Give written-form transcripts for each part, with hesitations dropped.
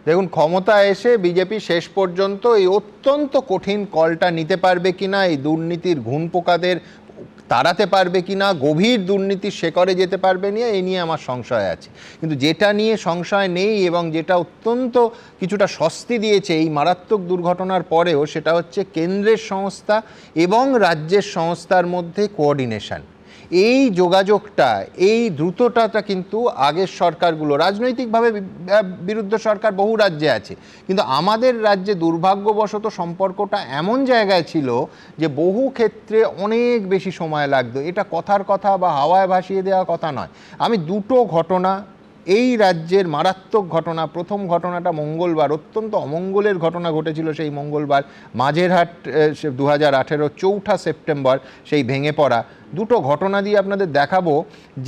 দেখুন, ক্ষমতায় এসে বিজেপি শেষ পর্যন্ত এই অত্যন্ত কঠিন কলটা নিতে পারবে কিনা, এই দুর্নীতির ঘুণপোকাদের তাড়াতে পারবে কিনা, গভীর দুর্নীতির শেকড়ে যেতে পারবে না, এই নিয়ে আমার সংশয় আছে। কিন্তু যেটা নিয়ে সংশয় নেই এবং যেটা অত্যন্ত কিছুটা স্বস্তি দিয়েছে এই মারাত্মক দুর্ঘটনার পরেও, সেটা হচ্ছে কেন্দ্রের সংস্থা এবং রাজ্যের সংস্থার মধ্যে কোঅর্ডিনেশন। এই যোগাযোগটা, এই দ্রুততাটা কিন্তু আগের সরকারগুলো, রাজনৈতিকভাবে বিরুদ্ধ সরকার বহু রাজ্যে আছে, কিন্তু আমাদের রাজ্যে দুর্ভাগ্যবশত সম্পর্কটা এমন জায়গায় ছিল যে বহু ক্ষেত্রে অনেক বেশি সময় লাগতো। এটা কথার কথা বা হাওয়ায় ভাসিয়ে দেওয়া কথা নয়। আমি দুটো ঘটনা, এই রাজ্যের মারাত্মক ঘটনা, প্রথম ঘটনাটা মঙ্গলবার, অত্যন্ত অমঙ্গলের ঘটনা ঘটেছিল সেই মঙ্গলবার, মাঝেরহাট 2018 4 সেপ্টেম্বর সেই ভেঙে পড়া। দুটো ঘটনা দিয়ে আপনাদের দেখাবো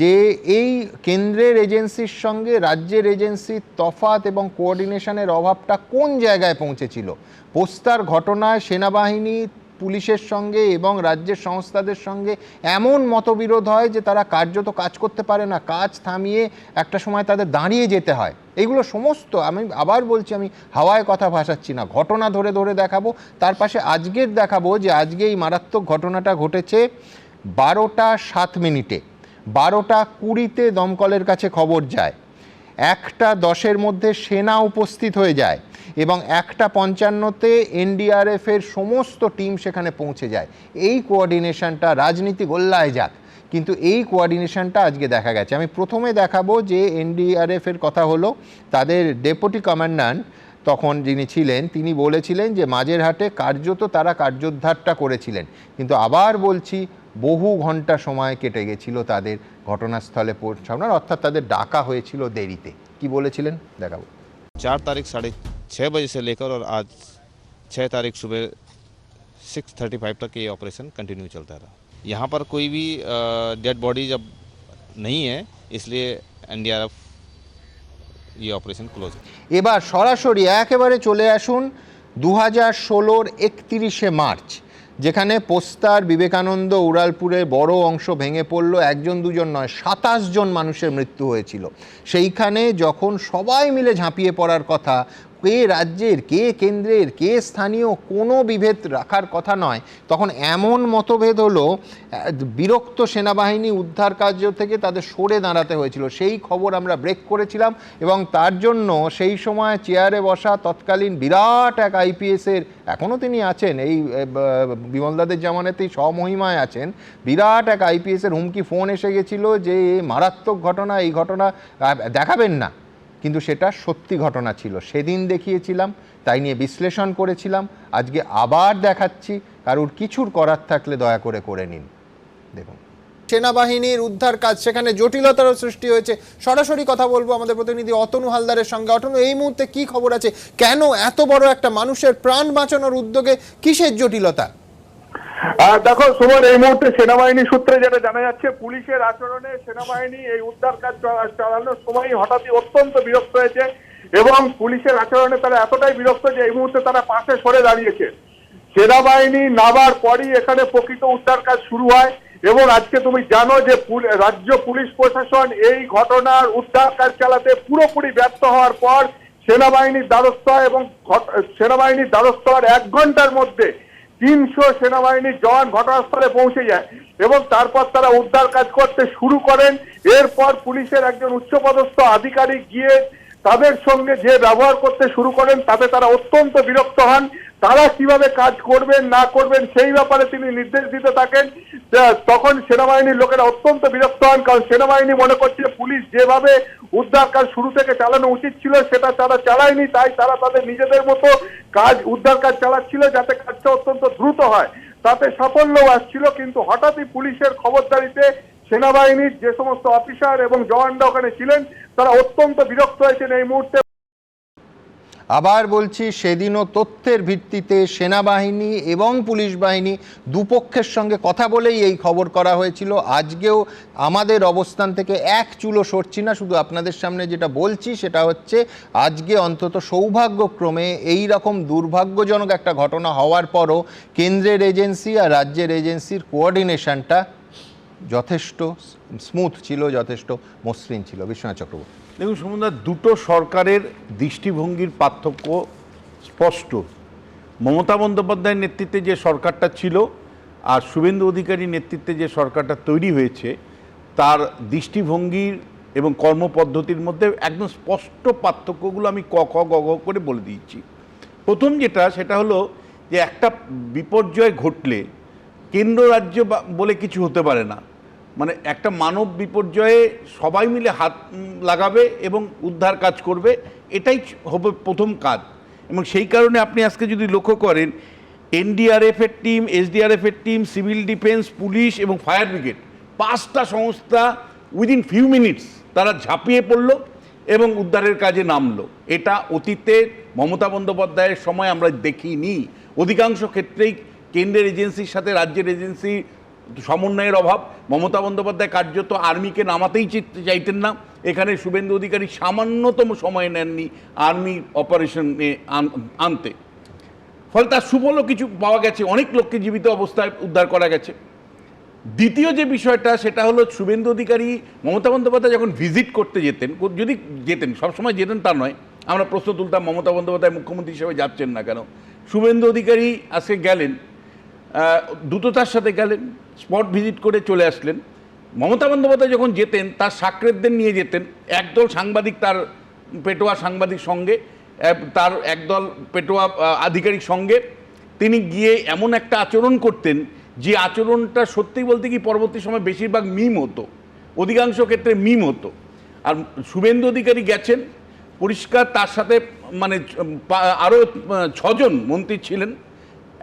যে এই কেন্দ্রের এজেন্সির সঙ্গে রাজ্যের এজেন্সির তফাৎ এবং কোঅর্ডিনেশনের অভাবটা কোন জায়গায় পৌঁছেছিল। পোস্তার ঘটনায় সেনাবাহিনী পুলিশের সঙ্গে এবং রাজ্যের সংস্থাদের সঙ্গে এমন মতবিরোধ হয় যে তারা কার্যত কাজ করতে পারে না, কাজ থামিয়ে একটা সময় তাদের দাঁড়িয়ে যেতে হয়। এইগুলো সমস্ত, আমি আবার বলছি, আমি হাওয়ায় কথা ভাসাচ্ছি না, ঘটনা ধরে ধরে দেখাবো। তার পাশে আজকের দেখাবো যে আজকে এই মারাত্মক ঘটনাটা ঘটেছে 12টা 7 মিনিটে, 12টা 20-তে দমকলের কাছে খবর যায়, 1টা 10-এর মধ্যে সেনা উপস্থিত হয়ে যায় এবং 1টা 55-তে এনডিআরএফের সমস্ত টিম সেখানে পৌঁছে যায়। এই কোঅর্ডিনেশনটা, রাজনীতি গোল্লায় যাক, কিন্তু এই কোঅর্ডিনেশনটা আজকে দেখা গেছে। আমি প্রথমে দেখাবো যে এনডিআরএফের কথা হলো, তাদের ডেপুটি কমান্ড্যান্ট তখন যিনি ছিলেন তিনি বলেছিলেন যে মাঝেরহাটে কার্যত তারা কার্যোদ্ধারটা করেছিলেন, কিন্তু আবার বলছি বহু ঘন্টা সময় কেটে গেছিল তাদের ঘটনাস্থলে পৌঁছানোর, অর্থাৎ তাদের ডাকা হয়েছিল দেরিতে। কি বলেছিলেন দেখাবো। 4 तारीख 6:30 बजे से लेकर और आज 6 तारीख सुबह 6:35 तक ये ऑपरेशन कंटिन्यू चलता रहा। यहाँ पर कोई भी डेड बॉडी जब नहीं है, इसलिए एनडीआरएफ ये ऑपरेशन क्लोज। এবার সরাসরি একেবারে চলে আসুন 2016-র 31শে মার্চ, যেখানে পোস্তার বিবেকানন্দ উড়ালপুরের বড় অংশ ভেঙে পড়ল, 1-2 নয় 27 জন মানুষের মৃত্যু হয়েছিল। সেইখানে যখন সবাই মিলে ঝাঁপিয়ে পড়ার কথা, কে রাজ্যের, কে কেন্দ্রের, কে স্থানীয়, কোনো বিভেদ রাখার কথা নয়, তখন এমন মতভেদ হলো, বিরক্ত সেনাবাহিনী উদ্ধার কার্য থেকে তাদের সরে দাঁড়াতে হয়েছিল। সেই খবর আমরা ব্রেক করেছিলাম এবং তার জন্য সেই সময় চেয়ারে বসা তৎকালীন বিরাট এক আইপিএসের, এখনও তিনি আছেন, এই বিমলদাদের জামানাতেই স্বমহিমায় আছেন, বিরাট এক আইপিএসের হুমকি ফোন এসে গেছিল যে মারাত্মক ঘটনা, এই ঘটনা দেখাবেন না, কিন্তু সেটা সত্যি ঘটনা ছিল। সেদিন দেখিয়েছিলাম, তাই নিয়ে বিশ্লেষণ করেছিলাম, আজকে আবার দেখাচ্ছি। কারোর কিছুর করার থাকলে দয়া করে করে নিন। দেখুন, সেনাবাহিনীর উদ্ধার কাজ, সেখানে জটিলতারও সৃষ্টি হয়েছে। সরাসরি কথা বলবো আমাদের প্রতিনিধি অতনু হালদারের সঙ্গে। অতনু, এই মুহূর্তে কি খবর আছে? কেন এত বড় একটা মানুষের প্রাণ বাঁচানোর উদ্যোগে কিসের জটিলতা? দেখো সুমন, এই মুহূর্তে সেনাবাহিনী সূত্রে যেটা জানা যাচ্ছে, পুলিশের আচরণে সেনাবাহিনী এই উদ্ধার কাজ চালানোর সময় হঠাৎই অত্যন্ত বিরক্ত হয়েছে এবং পুলিশের আচরণে তারা এতটাই বিরক্ত যে এই মুহূর্তে তারা পাশে সরে দাঁড়িয়েছে। সেনাবাহিনী নামার পরই এখানে প্রকৃত উদ্ধার কাজ শুরু হয় এবং আজকে তুমি জানো যে রাজ্য পুলিশ প্রশাসন এই ঘটনার উদ্ধার কাজ চালাতে পুরোপুরি ব্যর্থ হওয়ার পর সেনাবাহিনীর দ্বারস্থ হয় এবং সেনাবাহিনীর দ্বারস্থ হওয়ার 1 ঘন্টার মধ্যে 300 সেনাবাহিনীর জওয়ান ঘটনাস্থলে পৌঁছে যায় এবং তারপর তারা উদ্ধার কাজ করতে শুরু করেন। এরপর পুলিশের একজন উচ্চপদস্থ আধিকারিক গিয়ে তাদের সঙ্গে যে ব্যবহার করতে শুরু করেন তাতে তারা অত্যন্ত বিরক্ত হন। তারা কিভাবে কাজ করবেন না করবেন সেই ব্যাপারে তিনি নির্দেশ দিতে থাকেন। তখন সেনাবাহিনীর লোকেরা অত্যন্ত বিরক্ত হন, কারণ সেনাবাহিনী মনে করছে পুলিশ যেভাবে উদ্ধার কাজ শুরু থেকে চালানো উচিত ছিল সেটা তারা চালায়নি, তাই তারা তাদের নিজেদের মতো কাজ, উদ্ধার কাজ চালাচ্ছিল যাতে কাজটা অত্যন্ত দ্রুত হয়। তাতে সাফল্যও আসছিল, কিন্তু হঠাৎই পুলিশের খবরদারিতে সেনাবাহিনীর যে সমস্ত অফিসার এবং জওয়ানরা ওখানে ছিলেন তারা অত্যন্ত বিরক্ত হয়েছেন এই মুহূর্তে। আবার বলছি, সেদিনও তথ্যের ভিত্তিতে সেনাবাহিনী এবং পুলিশ বাহিনী দুপক্ষের সঙ্গে কথা বলেই এই খবর করা হয়েছিল। আজকেও আমাদের অবস্থান থেকে এক চুলো সরছি না, শুধু আপনাদের সামনে যেটা বলছি সেটা হচ্ছে আজকে অন্তত সৌভাগ্যক্রমে এই রকম দুর্ভাগ্যজনক একটা ঘটনা হওয়ার পরও কেন্দ্রের এজেন্সি আর রাজ্যের এজেন্সির কোঅর্ডিনেশনটা যথেষ্ট স্মুথ ছিল, যথেষ্ট মসৃণ ছিল। বিশ্বনাথ চক্রবর্তী। দেখুন সুমনদা, দুটো সরকারের দৃষ্টিভঙ্গির পার্থক্য স্পষ্ট। মমতা বন্দ্যোপাধ্যায়ের নেতৃত্বে যে সরকারটা ছিল আর শুভেন্দু অধিকারীর নেতৃত্বে যে সরকারটা তৈরি হয়েছে, তার দৃষ্টিভঙ্গির এবং কর্মপদ্ধতির মধ্যে একদম স্পষ্ট পার্থক্যগুলো আমি ক খ গ ঘ করে বলে দিয়েছি। প্রথম যেটা, সেটা হলো যে একটা বিপর্যয় ঘটলে কেন্দ্র রাজ্য বলে কিছু হতে পারে না। মানে একটা মানব বিপর্যয়ে সবাই মিলে হাত লাগাবে এবং উদ্ধার কাজ করবে, এটাই হবে প্রথম কাজ। এবং সেই কারণে আপনি আজকে যদি লক্ষ্য করেন, এনডিআরএফের টিম, এসডিআরএফের টিম, সিভিল ডিফেন্স, পুলিশ এবং ফায়ার ব্রিগেড, 5টা সংস্থা উইদিন ফিউ মিনিটস তারা ঝাঁপিয়ে পড়লো এবং উদ্ধারের কাজে নামলো। এটা অতীতে মমতা বন্দ্যোপাধ্যায়ের সময় আমরা দেখিনি। অধিকাংশ ক্ষেত্রেই কেন্দ্রের এজেন্সির সাথে রাজ্যের এজেন্সি সমন্বয়ের অভাব। মমতা বন্দ্যোপাধ্যায় কার্যত আর্মিকে নামাতেই চাইতেন না। এখানে শুভেন্দু অধিকারী সামান্যতম সময় নেননি আর্মি অপারেশনে আনতে, ফলে তার সুফলও কিছু পাওয়া গেছে, অনেক লোককে জীবিত অবস্থায় উদ্ধার করা গেছে। দ্বিতীয় যে বিষয়টা, সেটা হলো শুভেন্দু অধিকারী মমতা বন্দ্যোপাধ্যায় যখন ভিজিট করতে যেতেন, যদি যেতেন, সবসময় যেতেন তা নয়, আমরা প্রশ্ন তুলতাম মমতা বন্দ্যোপাধ্যায় মুখ্যমন্ত্রী হিসেবে যাচ্ছেন না কেন। শুভেন্দু অধিকারী আজকে গেলেন, দ্রুততার সাথে গেলেন, স্পট ভিজিট করে চলে আসলেন। মমতা বন্দ্যোপাধ্যায় যখন যেতেন, তার সাকরেদদের নিয়ে যেতেন, একদল সাংবাদিক, তার পেটোয়া সাংবাদিক সঙ্গে, তার একদল পেটোয়া আধিকারিক সঙ্গে তিনি গিয়ে এমন একটা আচরণ করতেন যে আচরণটা সত্যি বলতে কি পরবর্তী সময় বেশিরভাগ মিম হতো, অধিকাংশ ক্ষেত্রে মিম হতো। আর শুভেন্দু অধিকারী গেছেন পরিষ্কার, তার সাথে মানে আরও 6জন মন্ত্রী ছিলেন,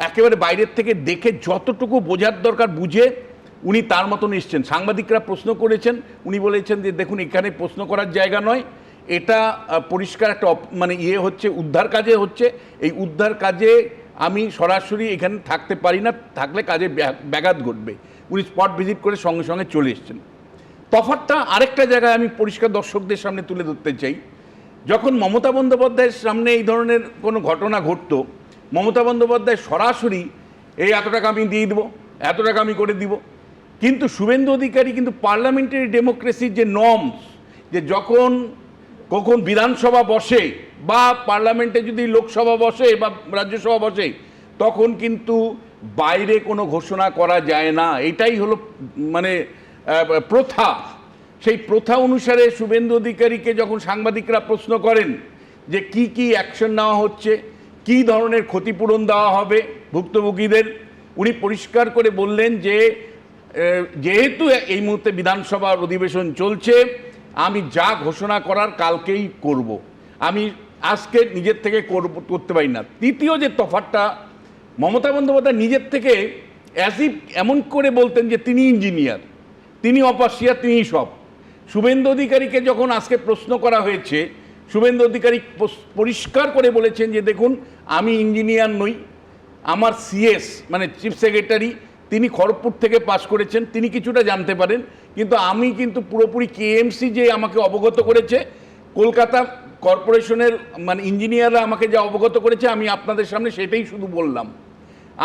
একেবারে বাইরের থেকে দেখে যতটুকু বোঝার দরকার বুঝে উনি তার মতন এসছেন। সাংবাদিকরা প্রশ্ন করেছেন, উনি বলেছেন যে দেখুন এখানে প্রশ্ন করার জায়গা নয়, এটা পরিষ্কার একটা মানে হচ্ছে, উদ্ধার কাজে হচ্ছে, এই উদ্ধার কাজে আমি সরাসরি এখানে থাকতে পারি না, থাকলে কাজে ব্যাঘাত ঘটবে। উনি স্পট ভিজিট করে সঙ্গে সঙ্গে চলে এসছেন। তফাৎটা আরেকটা জায়গায় আমি পরিষ্কার দর্শকদের সামনে তুলে ধরতে চাই। যখন মমতা বন্দ্যোপাধ্যায়ের সামনে এই ধরনের কোনো ঘটনা ঘটতো, মমতা বন্দ্যোপাধ্যায় সরাসরি এই এত টাকা আমি দিয়ে দেবো, এত টাকা আমি করে দিব। কিন্তু শুভেন্দু অধিকারী কিন্তু পার্লামেন্টারি ডেমোক্রেসির যে নর্মস, যে যখন কখন বিধানসভা বসে বা পার্লামেন্টে যদি লোকসভা বসে বা রাজ্যসভা বসে, তখন কিন্তু বাইরে কোনো ঘোষণা করা যায় না, এটাই হলো মানে প্রথা। সেই প্রথা অনুসারে শুভেন্দু অধিকারীকে যখন সাংবাদিকরা প্রশ্ন করেন যে কি কি অ্যাকশন নেওয়া হচ্ছে, কি ধরনের ক্ষতিপূরণ দেওয়া হবে ভুক্তভোগীদের, উনি পরিষ্কার করে বললেন যে যেহেতু এই মুহূর্তে বিধানসভার অধিবেশন চলছে, আমি যা ঘোষণা করার কালকেই করব, আমি আজকে নিজের থেকে করতে পারি না। তৃতীয় যে তফাৎটা, মমতা বন্দ্যোপাধ্যায় নিজের থেকে এমন করে বলতেন যে তিনি ইঞ্জিনিয়ার, তিনি অপারশিয়া, তিনি সব। শুভেন্দু অধিকারীকে যখন আজকে প্রশ্ন করা হয়েছে, শুভেন্দু অধিকারী পরিষ্কার করে বলেছেন যে দেখুন আমি ইঞ্জিনিয়ার নই, আমার সিএস মানে চিফ সেক্রেটারি, তিনি খড়গপুর থেকে পাস করেছেন, তিনি কিছুটা জানতে পারেন, কিন্তু আমি কিন্তু পুরোপুরি কেএমসি যে আমাকে অবগত করেছে, কলকাতা কর্পোরেশনের মানে ইঞ্জিনিয়াররা আমাকে যা অবগত করেছে, আমি আপনাদের সামনে সেটাই শুধু বললাম।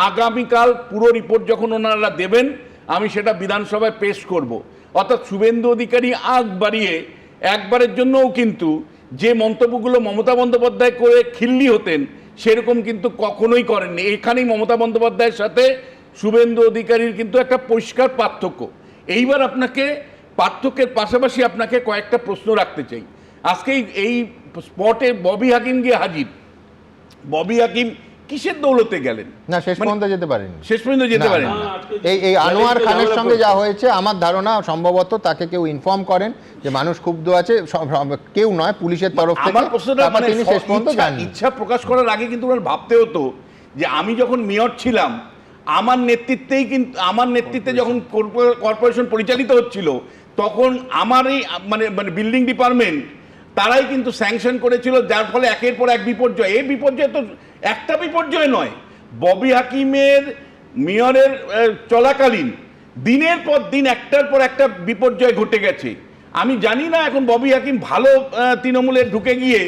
আগামীকাল পুরো রিপোর্ট যখন ওনারা দেবেন, আমি সেটা বিধানসভায় পেশ করব। অর্থাৎ শুভেন্দু অধিকারী আগ বাড়িয়ে একবারের জন্যও কিন্তু যে মন্তব্যগুলো মমতা বন্দ্যোপাধ্যায় করে খিল্লি হতেন, সেরকম কিন্তু কখনোই করেননি। এখানেই মমতা বন্দ্যোপাধ্যায়ের সাথে শুভেন্দু অধিকারীর কিন্তু একটা পরিষ্কার পার্থক্য। এইবার আপনাকে পার্থক্যের পাশাপাশি আপনাকে কয়েকটা প্রশ্ন রাখতে চাই। আজকে এই স্পটে ববি হাকিম গিয়ে হাজির। ববি হাকিম কিসের দৌলতে গেলেন? না, শেষ পর্যন্ত যেতে পারেন, শেষ পর্যন্ত যেতে পারেন। এই আনোয়ার খানের সঙ্গে যা হয়েছে, আমার ধারণা সম্ভবত তাকে কেউ ইনফর্ম করেন যে মানুষ ক্ষুব্ধ আছে, কেউ নয়, পুলিশের তরফ থেকে। আমার প্রশ্নটা মানে তিনি শেষ পর্যন্ত যাননি। ইচ্ছা প্রকাশ করার আগে কিন্তু ওনার ভাবতে হতো যে আমি যখন মেয়র ছিলাম, আমার নেতৃত্বে যখন কর্পোরেশন পরিচালিত হচ্ছিল, তখন আমারই মানে বিল্ডিং ডিপার্টমেন্ট তারাই কিন্তু স্যাংশন করেছিল, যার ফলে একের পর এক বিপর্যয়। এই বিপর্যয় তো একটা বিপর্যয় নয়, ববি হাকিমের মেয়রের চলাকালীন দিনের পর দিন একটার পর একটা বিপর্যয় ঘটে গেছে। আমি জানি না এখন ববি হাকিম ভালো তৃণমূলে ঢুকে গিয়ে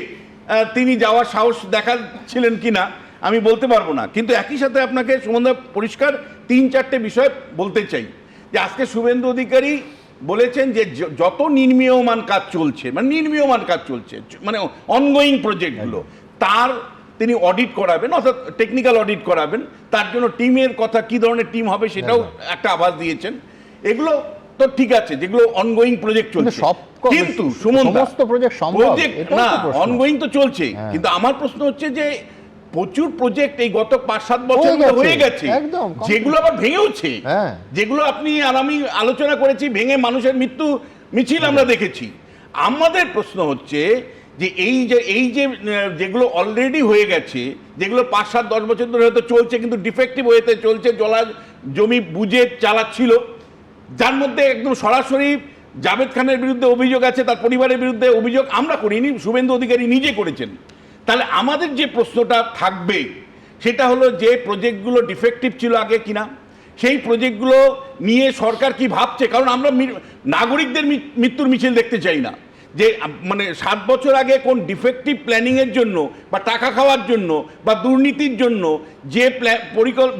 তিনি যাওয়ার সাহস দেখাচ্ছিলেন কিনা আমি বলতে পারবো না, কিন্তু একই সাথে আপনাকে সুমনদা পরিষ্কার 3-4টে বিষয় বলতে চাই। যে আজকে শুভেন্দু অধিকারী বলেছেন যে যত নির্মীয়মান কাজ চলছে, মানে নির্মীয়মান কাজ চলছে, মানে অনগোয়িং প্রজেক্টগুলো, তার তিনি অডিট করাবেন, অর্থাৎ টেকনিক্যাল অডিট করাবেন। তার জন্য টিমের কথা, কি ধরনের টিম হবে সেটাও একটা আভাস দিয়েছেন। এগুলো তো ঠিক আছে, যেগুলো অনগোয়িং প্রজেক্ট চলছে, কিন্তু সমস্ত প্রজেক্ট সম্ভব না, অনগোয়িং তো চলছে। কিন্তু আমার প্রশ্ন হচ্ছে যে প্রচুর প্রজেক্ট এই গত 5-7 বছর হয়ে গেছে, যেগুলো আবার ভেঙেওছে, যেগুলো আপনি আর আমি আলোচনা করেছি, ভেঙে মানুষের মৃত্যু মিছিল আমরা দেখেছি। আমাদের প্রশ্ন হচ্ছে যে এই যে যেগুলো অলরেডি হয়ে গেছে, যেগুলো 5-7-10 বছর ধরে হয়তো চলছে কিন্তু ডিফেক্টিভ ওয়েতে চলছে, জমি বুঝে চালাচ্ছিল, যার মধ্যে একদম সরাসরি জাভেদ খানের বিরুদ্ধে অভিযোগ আছে, তার পরিবারের বিরুদ্ধে অভিযোগ আমরা করিনি, শুভেন্দু অধিকারী নিজে করেছেন। তাহলে আমাদের যে প্রশ্নটা থাকবে সেটা হলো যে প্রজেক্টগুলো ডিফেক্টিভ ছিল আগে কিনা, সেই প্রজেক্টগুলো নিয়ে সরকার কি ভাবছে। কারণ আমরা নাগরিকদের মৃত্যুর মিছিল দেখতে চাই না, যে মানে 7 বছর আগে কোন ডিফেক্টিভ প্ল্যানিংয়ের জন্য বা টাকা খাওয়ার জন্য বা দুর্নীতির জন্য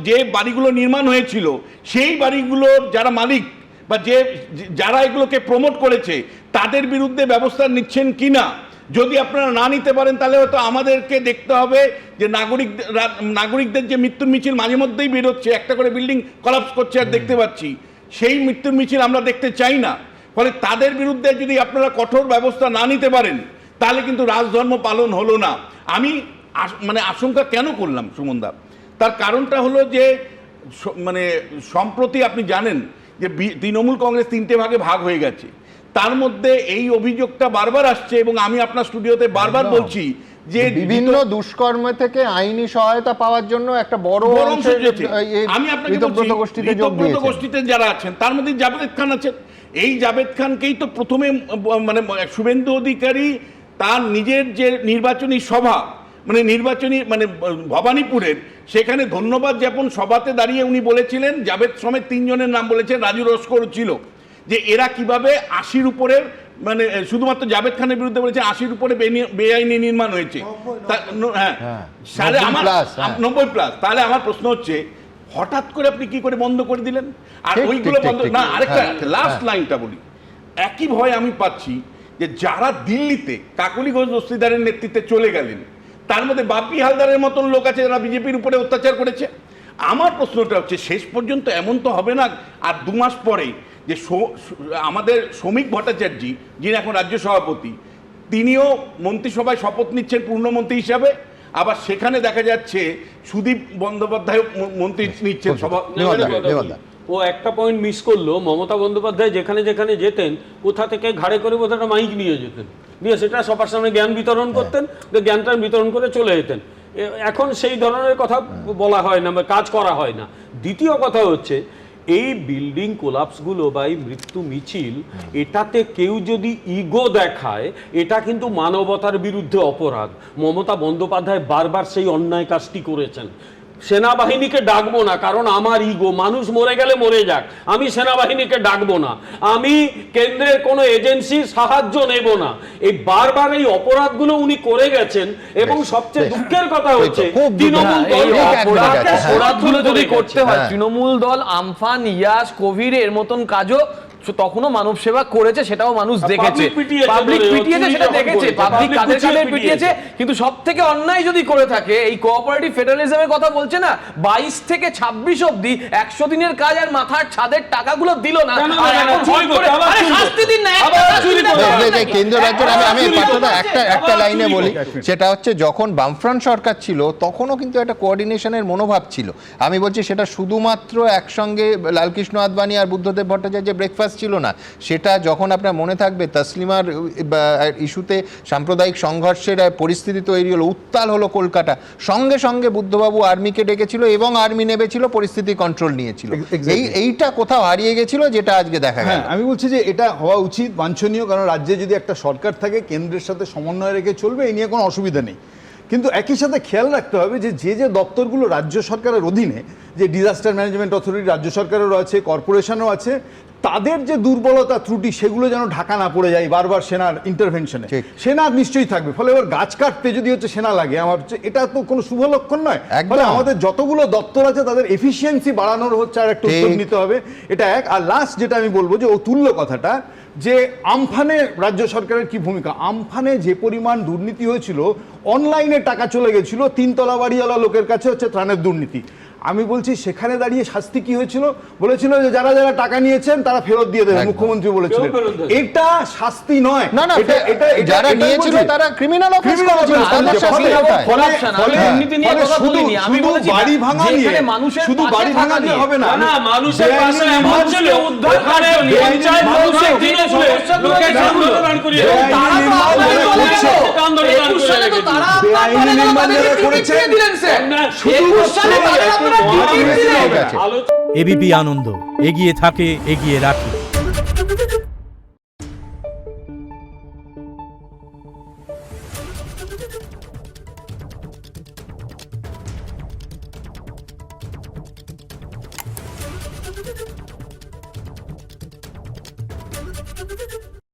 যে বাড়িগুলো নির্মাণ হয়েছিল, সেই বাড়িগুলোর যারা মালিক বা যারা এগুলোকে প্রমোট করেছে তাদের বিরুদ্ধে ব্যবস্থা নিচ্ছেন কিনা। যদি আপনারা না নিতে পারেন তাহলে হয়তো আমাদেরকে দেখতে হবে যে নাগরিকদের যে মৃত্যুর মিছিল মাঝে মধ্যেই বেরোচ্ছে, একটা করে বিল্ডিং কলাপস করছে আর দেখতে পাচ্ছি, সেই মৃত্যুর মিছিল আমরা দেখতে চাই না। ফলে তাদের বিরুদ্ধে যদি আপনারা কঠোর ব্যবস্থা না নিতে পারেন তাহলে কিন্তু রাজধর্ম পালন হলো না। আমি মানে আশঙ্কা কেন করলাম সুমনদা, তার কারণটা হলো যে মানে সম্প্রতি আপনি জানেন যে তৃণমূল কংগ্রেস 3টে ভাগে ভাগ হয়ে গেছে, তার মধ্যে এই অভিযোগটা বারবার আসছে এবং আমি আপনার স্টুডিওতে বারবার বলছি যে বিভিন্ন দুষ্কর্ম থেকে আইনি সহায়তা পাওয়ার জন্য একটা বড় অংশ, আমি আপনাকে গোষ্ঠীতে যারা আছেন তার মধ্যে জাভেদ খান আছেন। এই জাভেদ খানকেই তো প্রথমে মানে শুভেন্দু অধিকারী তার নিজের যে নির্বাচনী সভা, মানে নির্বাচনী মানে ভবানীপুরের, সেখানে ধন্যবাদ জ্ঞাপন সভাতে দাঁড়িয়ে উনি বলেছিলেন, জাভেদ সমেত 3 জনের নাম বলেছেন, রাজু লস্কর ছিল, যে এরা কিভাবে 80-র উপরে, মানে শুধুমাত্র জাভেদ খানের বিরুদ্ধে বলেছে 80-র উপরে বেআইনি নির্মাণ হয়েছে, হ্যাঁ 90+। তাহলে আমার প্রশ্ন হচ্ছে হঠাৎ করে আপনি কি করে বন্ধ করে দিলেন? আর ওইগুলো বন্ধ না, আরেকটা লাস্ট লাইনটা বলি, একই ভয় আমি পাচ্ছি যে যারা দিল্লিতে কাকলি ঘোষ দস্তিদারের নেতৃত্বে চলে গেলেন, তার মধ্যে বাপি হালদারের মতন লোক আছে যারা বিজেপির উপরে অত্যাচার করেছে। আমার প্রশ্নটা হচ্ছে শেষ পর্যন্ত এমন তো হবে না আর 2 মাস পরে যে আমাদের শ্রমিক ভট্টাচার্য, যিনি এখন রাজ্য সভাপতি, তিনিও মন্ত্রিসভায় শপথ নিচ্ছেন পূর্ণমন্ত্রী হিসাবে, আবার সেখানে দেখা যাচ্ছে সুদীপ বন্দ্যোপাধ্যায় মন্ত্রী নিচ্ছেন সভা। ও একটা পয়েন্ট মিস করলো, মমতা বন্দ্যোপাধ্যায় যেখানে যেখানে যেতেন কোথা থেকে ঘাড়ে করে বোধহয় মাইক নিয়ে যেতেন, নিয়ে সেটা সবার সামনে জ্ঞান বিতরণ করতেন, জ্ঞানটা বিতরণ করে চলে যেতেন। এখন সেই ধরনের কথা বলা হয় না বা কাজ করা হয় না। দ্বিতীয় কথা হচ্ছে এই বিল্ডিং কোলাপসগুলো বা এই মৃত্যু মিছিল, এটাতে কেউ যদি ইগো দেখায় এটা কিন্তু মানবতার বিরুদ্ধে অপরাধ। মমতা বন্দ্যোপাধ্যায় বারবার সেই অন্যায় কাজটি করেছেন। সেনাবাহিনীকে ডাকবো না, কারণ আমার ইগো, মানুষ মরে গেলে মরে যাক, আমি সেনাবাহিনীকে ডাকবো না, আমি কেন্দ্রের কোনো এজেন্সির সাহায্য নেব না। এই বারবার এই অপরাধগুলো উনি করে গেছেন এবং সবচেয়ে দুঃখের কথা হচ্ছে তৃণমূল দল অপরাধগুলো যদি করতে হয়, তৃণমূল দল আমফান, ইয়াস, কোভিড এর মতন কাজও তখনও মানব সেবা করেছে, সেটাও মানুষ দেখেছে, পাবলিক পিটিয়েছে, সেটা দেখেছে, পাবলিক কাদের কাদের পিটিয়েছে। কিন্তু সব থেকে অন্যায় যদি করে থাকে, এই কোঅপারেটিভ ফেডারেলিজমের কথা বলছে না, 22 থেকে 26 অবধি 100 দিনের কাজ আর মাথার ছাদের টাকাগুলো দিল না, শাস্তি দিন না। কেন্দ্র রাজ্যের আমি একটা লাইনে বলি, সেটা হচ্ছে যখন বামফ্রন্ট সরকার ছিল তখনও কিন্তু একটা কোঅর্ডিনেশনের মনোভাব ছিল। আমি বলছি সেটা শুধুমাত্র একসঙ্গে লালকৃষ্ণ আদবানি আর বুদ্ধদেব ভট্টাচার্যের ব্রেকফাস্ট ছিল না, সেটা যখন আপনার মনে থাকবে তসলিমার ইস্যুতে সাম্প্রদায়িক সংঘর্ষের পরিস্থিতি তৈরি হলো, উত্তাল হলো কলকাতা, সঙ্গে সঙ্গে বুদ্ধবাবু আর্মিকে ডেকেছিল এবং আর্মি নেমেছিল, পরিস্থিতি কন্ট্রোল নিয়েছিল। এইটা কোথাও হারিয়ে গেছিল, যেটা আজকে দেখা গেল। আমি বলছি যে এটা হওয়া উচিত, বাঞ্ছনীয়, কারণ রাজ্যে যদি একটা সরকার থাকে কেন্দ্রের সাথে সমন্বয় রেখে চলবে, এই নিয়ে কোনো অসুবিধা নেই। কিন্তু একই সাথে খেয়াল রাখতে হবে যে যে দপ্তরগুলো রাজ্য সরকারের অধীনে, যে ডিজাস্টার ম্যানেজমেন্ট অথরিটি রাজ্য সরকারেরও আছে, কর্পোরেশনও আছে, তাদের যে দুর্বলতা ত্রুটি সেগুলো যেন ঢাকা না পড়ে যায় বারবার সেনার ইন্টারভেনশনে। ঠিক। সেনা নিশ্চয়ই থাকবে, ফলে এবার গাছ কাটতে যদি হচ্ছে সেনা লাগে, আমার হচ্ছে এটা তো কোনো শুভ লক্ষণ নয়। একদম। ফলে আমাদের যতগুলো দপ্তর আছে তাদের এফিসিয়েন্সি বাড়ানোর হচ্ছে আর একটা উদ্যোগ ঠিক। নিতে হবে, এটা এক। আর লাস্ট যেটা আমি বলবো যে অতুল্য কথাটা, যে আমফানে রাজ্য সরকারের কি ভূমিকা। আমফানে যে পরিমাণ দুর্নীতি হয়েছিল, অনলাইনে টাকা চলে গেছিল, 3 তলা বাড়িওয়ালা লোকের কাছে হচ্ছে ত্রাণের দুর্নীতি। আমি বলছি সেখানে দাঁড়িয়ে শাস্তি কি হয়েছিল, বলেছিল যে যারা যারা টাকা নিয়েছেন তারা ফেরত দিয়ে দেবেন, একদম। মুখ্যমন্ত্রী বলেছিলেন। কেউ ফেরত দেবে। এটা শাস্তি নয়, না না, যারা এটাই নিয়েছিল বলছি। তারা ক্রিমিনাল অফেন্স Criminal করেছিল, offense তাদের করেছে। শাস্তি ফলে- কোথায়? ফলে- Corruption, আমি ফলে- দুর্নীতি নিয়ে ফলে কথা শুধু- বলিনি, আমি শুধু বলেছি বাড়ি ভাঙা নিয়ে, যেখানে মানুষের শুধু পাশে বাড়ি থাকা ভাঙা দিয়ে নিয়ে। হবে না। না, মানুষের বেআইনি পাশে নির্মাণ মানুষকে ছিল। উদ্ধার করে পঞ্চায়েত মানুষের দিনে সমস্যাগুলো লোকের দেখে সামনে এগুলো। দাঁড় করিয়ে বেআইনি দেয়। তারা তো নির্মাণ আপনাদের যারা দলে করছে, গেল। আন্দোলন 21 সালে তো তারা বেআইনি আপনাদের দলে নির্মাণ তাদেরকে যারা টিকিট করেছে, দিয়ে দিলেন স্যার। শুধু 21 সালে তাদের আপনারা টিকিট দিলেন। ঠিক আছে। এবিপি আনন্দ, এগিয়ে থাকে, এগিয়ে রাখে।